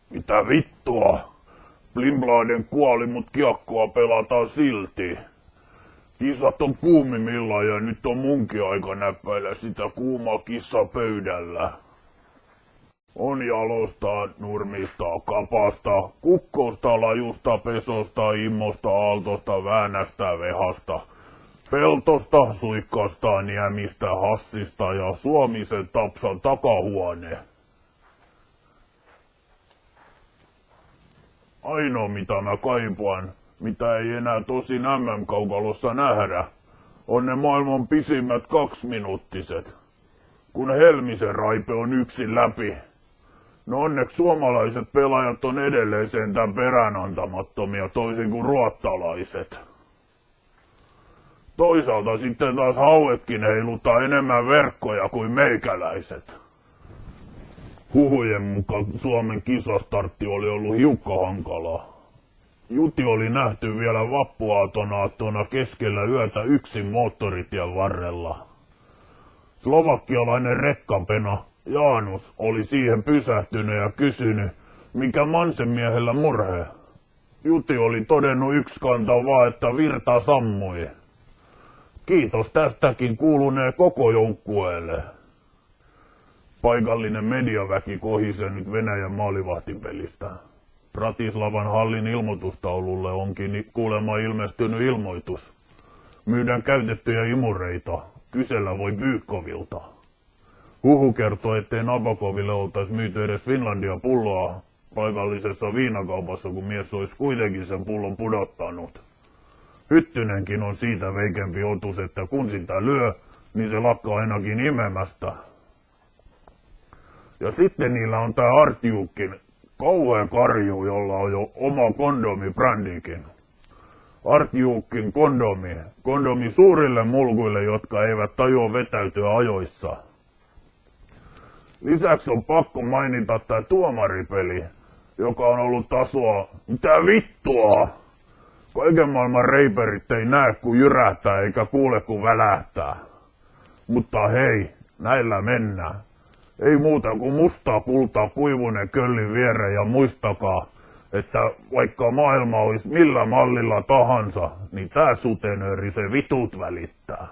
Mitä vittua? Blimbladen kuoli, mut kiekkoa pelataan silti. Kissat on kuumimmillaan ja nyt on munkin aika näppäillä sitä kuumaa kissaa pöydällä. On jalostaa, nurmistaa, kapasta, kukkousta, lajusta, pesosta, immosta, aaltosta, väänästä, vehasta, peltosta, suikkasta, niemistä, hassista ja Suomisen Tapsan takahuone. Ainoa mitä mä kaipaan, mitä ei enää tosin MM-kaukalossa nähdä, on ne maailman pisimmät 2-minuuttiset, kun Helmisen Raipe on yksin läpi. No onneksi suomalaiset pelaajat on edelleen sentään peräänantamattomia toisin kuin ruottalaiset. Toisaalta sitten taas hauetkin heiluttaa enemmän verkkoja kuin meikäläiset. Huhujen mukaan Suomen kisastartti oli ollut hiukka hankalaa. Juti oli nähty vielä vappuaattona keskellä yötä yksin moottoritien varrella. Slovakkialainen rekkapena Jaanus oli siihen pysähtynyt ja kysynyt, mikä Mansen miehellä murhe. Juti oli todennut ykskantaan vaan, että virta sammui. Kiitos tästäkin kuulunee koko joukkueelle. Paikallinen mediaväki kohisee nyt Venäjän maalivahtipelistä. Bratislavan hallin ilmoitustaululle onkin kuulemma ilmestynyt ilmoitus. Myydään käytettyjä imureita. Kysellä voi Bykovilta. Huhu kertoo, ettei Nabokoville oltaisi myyty edes Finlandia pulloa paikallisessa viinakaupassa, kun mies olisi kuitenkin sen pullon pudottanut. Hyttynenkin on siitä veikempi otus, että kun sitä lyö, niin se lakkaa ainakin imemästä. Ja sitten niillä on tää Artjukin kauhea karju, jolla on jo oma kondomibrändikin. Artjukin kondomi suurille mulkuille, jotka eivät tajua vetäytyä ajoissa. Lisäksi on pakko mainita tää tuomaripeli, joka on ollut tasoa, mitä vittua? Kaiken maailman reiperit ei näe kun jyrähtää eikä kuule kun välähtää. Mutta hei, näillä mennään. Ei muuta kuin mustaa kultaa kuivunen köllin viereen ja muistakaa, että vaikka maailma olisi millä mallilla tahansa, niin tää sutenööri se vitut välittää.